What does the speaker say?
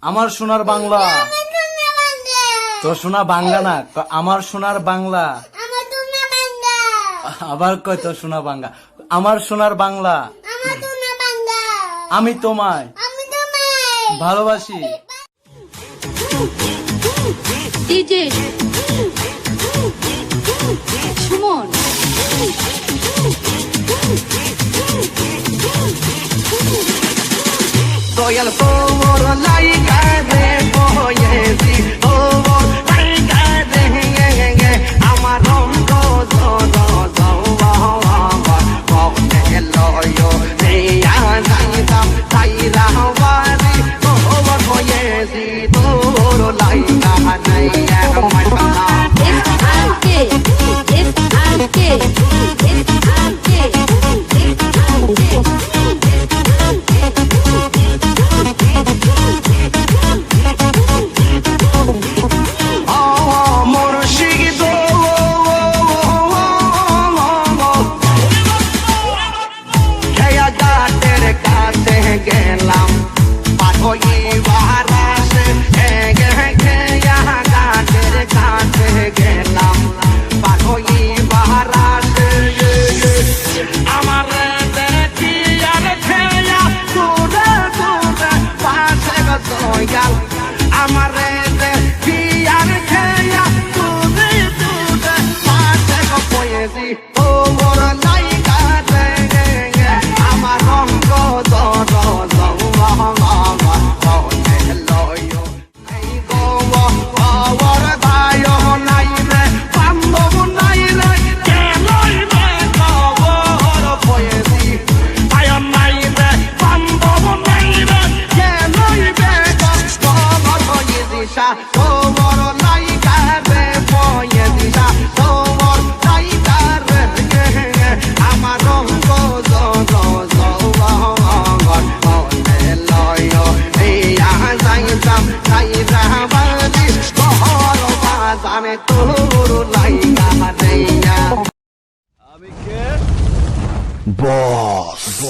আমার সোনার বাংলা। তোর সোনা বাংলা না, আমার সোনার বাংলা। আবার কয় তোর সোনা বাংলা। আমার সোনার বাংলা। আমি তোমায় ভালোবাসি। DJ Suman. Soy el favor laica de poesi, favor laica de amarón todo porque lo yo me andan taira wari favor poesi todo laica naya গেলাম পাঠই বারাসে গাছের কাছে গেলাম পাঠই বারাসে আমার দেখি আর খেয়া তোরে তোরে পাশে গেল আমার দেখি আর খেয়া তোরে তোরে পাশে পয়েছি ও মোর লাইকা আমার রঙ্গ বস।